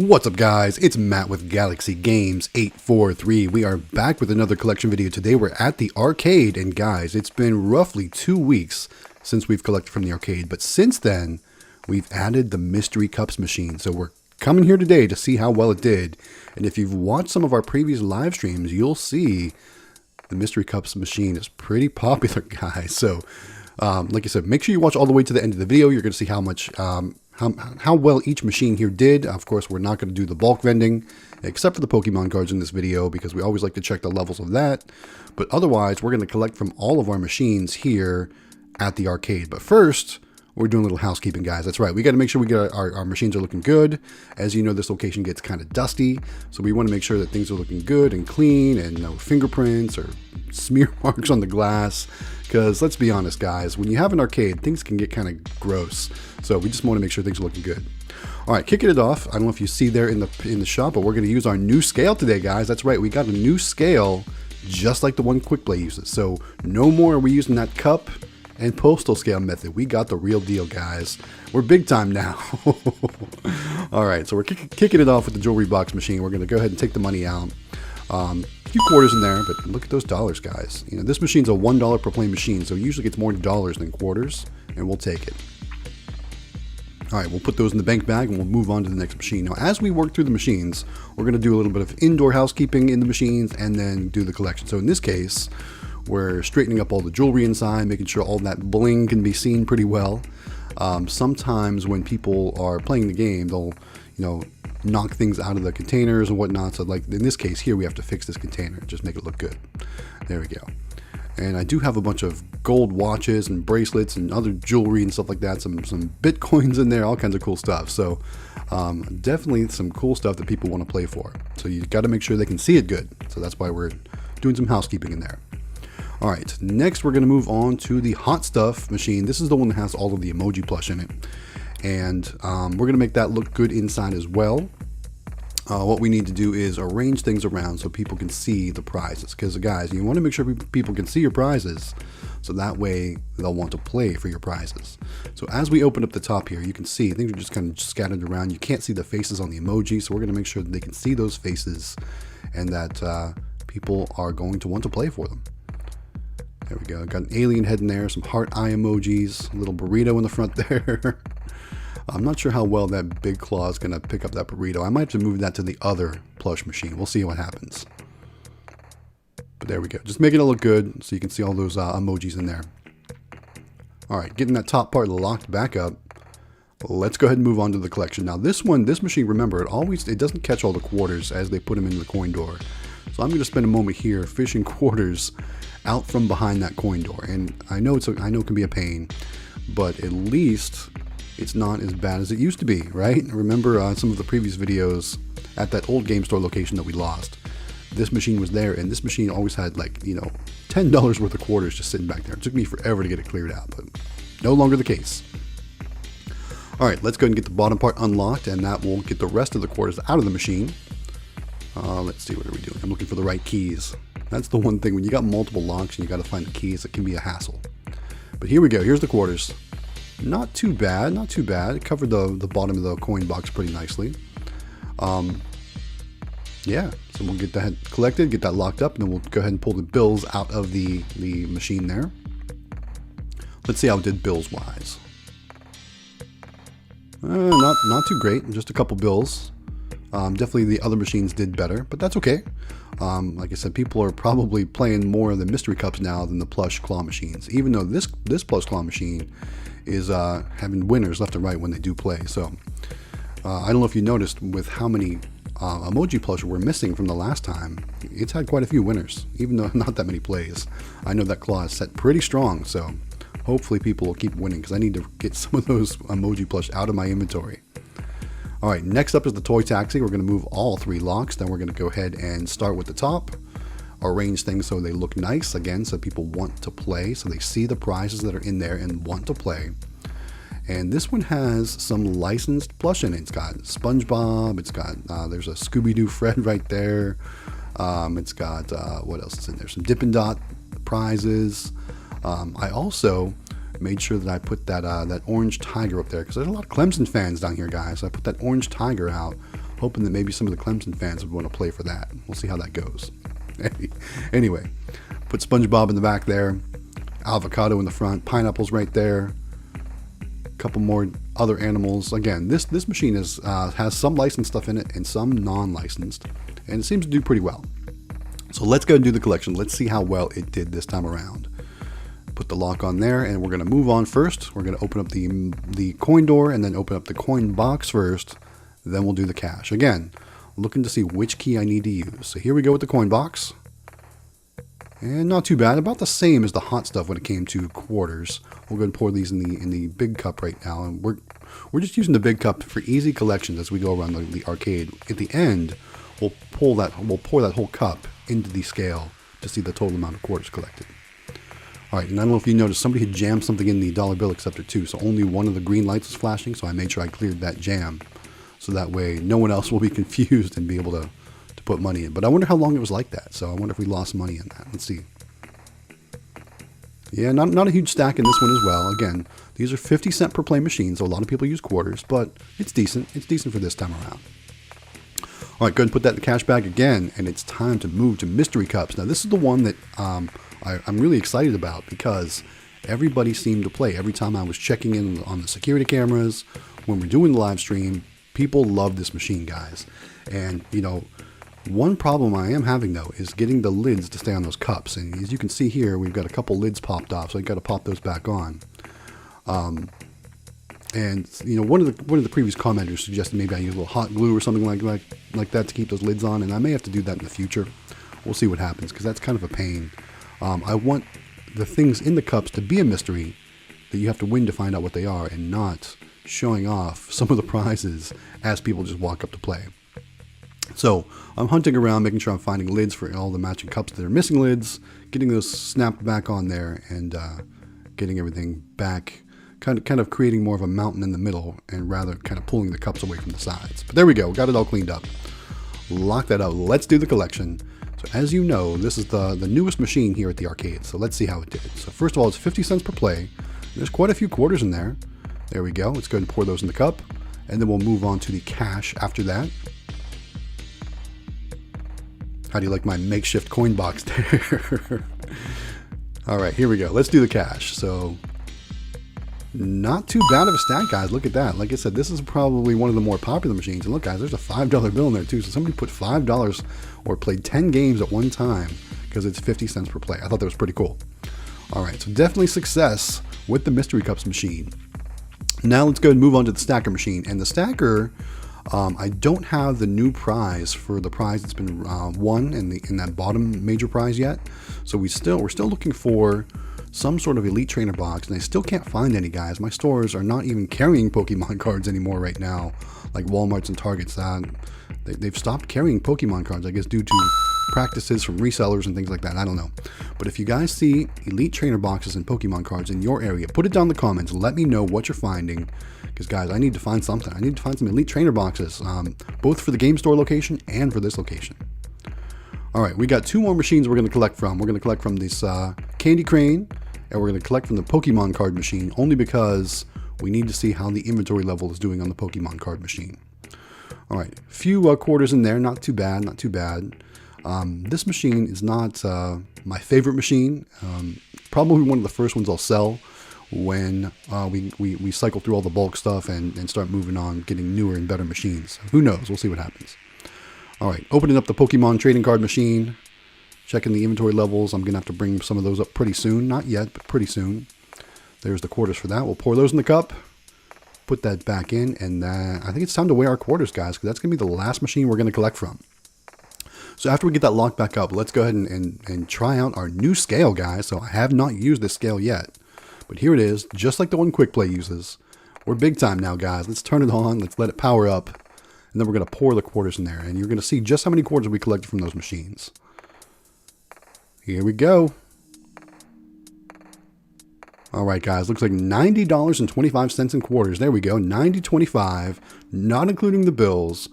What's up guys, it's Matt with Galaxy Games 843. We are back with another collection video. Today we're at the arcade, and guys, it's been roughly 2 weeks since we've collected from the arcade, but since then we've added the mystery cups machine. So we're coming here today to see how well it did, and if you've watched some of our previous live streams, you'll see the mystery cups machine is pretty popular, guys. So like I said, make sure you watch all the way to the end of the video. You're going to see how much how well each machine here did. Of course, we're not going to do the bulk vending, except for the Pokemon cards in this video, because we always like to check the levels of that. But otherwise, we're going to collect from all of our machines here at the arcade. But first, we're doing a little housekeeping, guys. That's right. We got to make sure we get our machines are looking good. As you know, this location gets kind of dusty, so we want to make sure that things are looking good and clean, and no fingerprints or smear marks on the glass. Because let's be honest, guys, when you have an arcade, things can get kind of gross. So we just want to make sure things are looking good. All right, kicking it off. I don't know if you see there in the shop, but we're going to use our new scale today, guys. That's right. We got a new scale, just like the one Quick Play uses. So no more are we using that cup and postal scale method. We got the real deal, guys. We're big time now. All right, so we're kicking it off with the jewelry box machine. We're going to go ahead and take the money out. A few quarters in there, but look at those dollars, guys. You know, this machine's a $1 per play machine, so it usually gets more dollars than quarters, and we'll take it. All right, we'll put those in the bank bag, and we'll move on to the next machine. Now, as we work through the machines, we're going to do a little bit of indoor housekeeping in the machines, and then do the collection. So in this case, we're straightening up all the jewelry inside, making sure all that bling can be seen pretty well. Sometimes when people are playing the game, they'll, knock things out of the containers and whatnot. So like in this case here, we have to fix this container, just make it look good. There we go. And I do have a bunch of gold watches and bracelets and other jewelry and stuff like that. Some Bitcoins in there, all kinds of cool stuff. So definitely some cool stuff that people want to play for. So you got to make sure they can see it good. So that's why we're doing some housekeeping in there. All right, next we're going to move on to the hot stuff machine. This is the one that has all of the emoji plush in it. And we're going to make that look good inside as well. What we need to do is arrange things around so people can see the prizes. Because guys, you want to make sure people can see your prizes, so that way they'll want to play for your prizes. So as we open up the top here, you can see things are just kind of scattered around. You can't see the faces on the emoji, so we're going to make sure that they can see those faces and that people are going to want to play for them. There we go. Got an alien head in there, some heart eye emojis, a little burrito in the front there. I'm not sure how well that big claw is going to pick up that burrito. I might have to move that to the other plush machine. We'll see what happens. But there we go. Just making it look good so you can see all those emojis in there. All right, getting that top part locked back up. Let's go ahead and move on to the collection. Now this machine, remember, it doesn't catch all the quarters as they put them into the coin door. So I'm going to spend a moment here fishing quarters out from behind that coin door. And I know it can be a pain, but at least it's not as bad as it used to be, right? Remember some of the previous videos at that old game store location that we lost. This machine was there, and this machine always had like, $10 worth of quarters just sitting back there. It took me forever to get it cleared out, but no longer the case. All right, let's go ahead and get the bottom part unlocked, and that will get the rest of the quarters out of the machine. Let's see, what are we doing? I'm looking for the right keys. That's the one thing, when you got multiple locks and you got to find the keys, it can be a hassle. But here we go, here's the quarters. Not too bad, not too bad. It covered the bottom of the coin box pretty nicely. Yeah, so we'll get that collected, get that locked up, and then we'll go ahead and pull the bills out of the machine there. Let's see how it did bills-wise. Not too great, just a couple bills. Definitely the other machines did better, but that's okay. Like I said, people are probably playing more of the mystery cups now than the plush claw machines, even though this plush claw machine is having winners left and right when they do play. So I don't know if you noticed with how many emoji plush we're missing from the last time. It's had quite a few winners, even though not that many plays. I know that claw is set pretty strong, so hopefully people will keep winning, because I need to get some of those emoji plush out of my inventory. All right, next up is the toy taxi. We're going to move all 3 locks. Then we're going to go ahead and start with the top. Arrange things so they look nice, again, so people want to play, so they see the prizes that are in there and want to play. And this one has some licensed plush in it. It's got SpongeBob, it's got, there's a Scooby-Doo Fred right there. It's got, what else is in there? Some Dippin' Dot prizes. I also made sure that I put that orange tiger up there, because there's a lot of Clemson fans down here, guys. So I put that orange tiger out hoping that maybe some of the Clemson fans would want to play for that. We'll see how that goes. Anyway, put SpongeBob in the back there, avocado in the front, pineapples right there, a couple more other animals. Again, this machine has some licensed stuff in it and some non-licensed, and it seems to do pretty well. So let's go and do the collection. Let's see how well it did this time around. Put the lock on there, and we're going to move on first. We're going to open up the coin door and then open up the coin box first. Then we'll do the cash. Again, looking to see which key I need to use. So here we go with the coin box. And not too bad. About the same as the hot stuff when it came to quarters. We'll go and pour these in the big cup right now. And we're just using the big cup for easy collections as we go around the arcade. At the end, we'll pour that whole cup into the scale to see the total amount of quarters collected. All right, and I don't know if you noticed, somebody had jammed something in the dollar bill acceptor too, so only one of the green lights was flashing, so I made sure I cleared that jam, so that way no one else will be confused and be able to put money in. But I wonder how long it was like that, so I wonder if we lost money in that. Let's see. Yeah, not a huge stack in this one as well. Again, these are 50 cent per play machines, so a lot of people use quarters, but it's decent. It's decent for this time around. All right, go ahead and put that in the cash bag again, and it's time to move to mystery cups. Now, this is the one that I'm really excited about because everybody seemed to play. Every time I was checking in on the security cameras, when we're doing the live stream, people love this machine, guys. And, you know, one problem I am having, though, is getting the lids to stay on those cups. And as you can see here, we've got a couple lids popped off, so I've got to pop those back on. And you know, one of the previous commenters suggested maybe I use a little hot glue or something like that to keep those lids on, and I may have to do that in the future. We'll see what happens because that's kind of a pain. I want the things in the cups to be a mystery that you have to win to find out what they are, and not showing off some of the prizes as people just walk up to play. So I'm hunting around, making sure I'm finding lids for all the matching cups that are missing lids, getting those snapped back on there, and getting everything back. Kind of creating more of a mountain in the middle and rather kind of pulling the cups away from the sides. But there we go. Got it all cleaned up. Lock that out. Let's do the collection. So as you know, this is the newest machine here at the arcade. So let's see how it did. So first of all, it's 50 cents per play. There's quite a few quarters in there. There we go. Let's go ahead and pour those in the cup. And then we'll move on to the cash after that. How do you like my makeshift coin box there? All right, here we go. Let's do the cash. So not too bad of a stack, guys. Look at that. Like I said, this is probably one of the more popular machines. And look, guys, there's a $5 bill in there too. So somebody put $5 or played 10 games at one time because it's 50 cents per play. I thought that was pretty cool. All right, so definitely success with the Mystery Cups machine. Now let's go and move on to the Stacker machine. And the Stacker, I don't have the new prize for the prize that's been won in that bottom major prize yet. So we're still looking for some sort of Elite Trainer box, and I still can't find any, guys. My stores are not even carrying Pokemon cards anymore right now, like Walmarts and Targets. They've stopped carrying Pokemon cards, I guess, due to practices from resellers and things like that. I don't know. But if you guys see Elite Trainer boxes and Pokemon cards in your area, put it down in the comments. Let me know what you're finding, because, guys, I need to find something. I need to find some Elite Trainer boxes, both for the game store location and for this location. All right, we got two more machines we're going to collect from. We're going to collect from this Candy Crane, and we're going to collect from the Pokemon card machine, only because we need to see how the inventory level is doing on the Pokemon card machine. All right, few quarters in there, not too bad, not too bad. This machine is not my favorite machine. Probably one of the first ones I'll sell when we cycle through all the bulk stuff and start moving on, getting newer and better machines. Who knows? We'll see what happens. All right, opening up the Pokemon trading card machine, checking the inventory levels. I'm going to have to bring some of those up pretty soon. Not yet, but pretty soon. There's the quarters for that. We'll pour those in the cup, put that back in, and I think it's time to weigh our quarters, guys, because that's going to be the last machine we're going to collect from. So after we get that locked back up, let's go ahead and try out our new scale, guys. So I have not used this scale yet, but here it is, just like the one Quick Play uses. We're big time now, guys. Let's turn it on. Let's let it power up, and then we're going to pour the quarters in there, and you're going to see just how many quarters we collected from those machines. Here we go. All right, guys, looks like $90.25 in quarters. There we go, $90.25, not including the bills.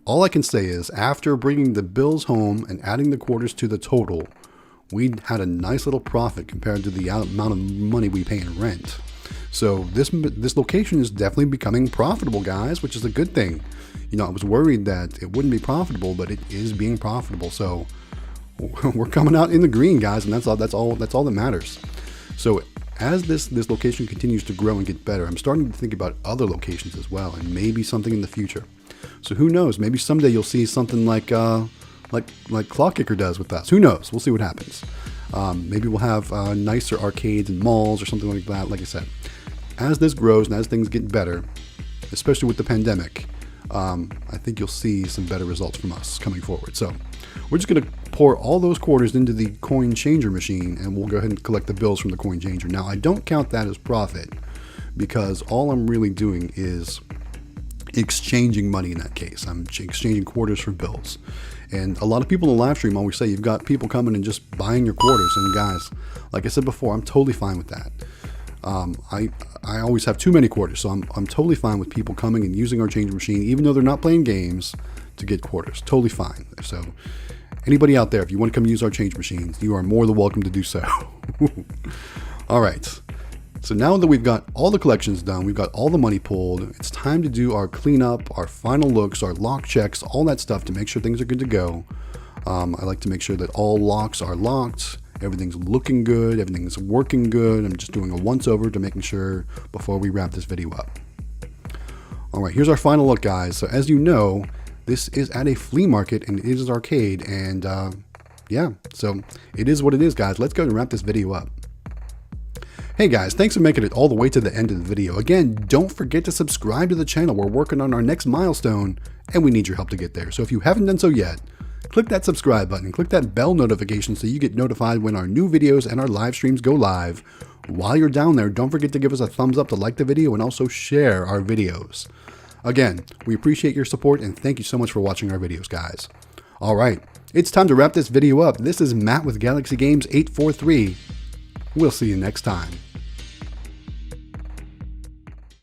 All I can say is, after bringing the bills home and adding the quarters to the total, we had a nice little profit compared to the amount of money we pay in rent. So this location is definitely becoming profitable, guys, which is a good thing. You know, I was worried that it wouldn't be profitable, but it is being profitable. So we're coming out in the green, guys, and that's all that matters. So as this location continues to grow and get better, I'm starting to think about other locations as well, and maybe something in the future. So who knows? Maybe someday you'll see something like Claw Kicker does with us. Who knows? We'll see what happens. Maybe we'll have nicer arcades and malls or something like that. Like I said, as this grows and as things get better, especially with the pandemic, I think you'll see some better results from us coming forward. So we're just going to pour all those quarters into the coin changer machine, and we'll go ahead and collect the bills from the coin changer. Now, I don't count that as profit, because all I'm really doing is exchanging money in that case. I'm exchanging quarters for bills. And a lot of people in the live stream always say you've got people coming and just buying your quarters. And guys, like I said before, I'm totally fine with that. I always have too many quarters, so I'm totally fine with people coming and using our change machine, even though they're not playing games, to get quarters. Totally fine. So anybody out there, if you want to come use our change machines, you are more than welcome to do so. All right. So now that we've got all the collections done, we've got all the money pulled, it's time to do our cleanup, our final looks, our lock checks, all that stuff to make sure things are good to go. I like to make sure that all locks are locked, everything's looking good, everything's working good. I'm just doing a once over to making sure before we wrap this video up. All right, here's our final look, guys. So as you know, this is at a flea market and it is arcade, and yeah, so it is what it is, guys. Let's go and wrap this video up. Hey guys, thanks for making it all the way to the end of the video. Again, don't forget to subscribe to the channel. We're working on our next milestone and we need your help to get there. So if you haven't done so yet, click that subscribe button, click that bell notification so you get notified when our new videos and our live streams go live. While you're down there, don't forget to give us a thumbs up to like the video and also share our videos. Again, we appreciate your support and thank you so much for watching our videos, guys. All right, it's time to wrap this video up. This is Matt with Galaxy Games 843. We'll see you next time.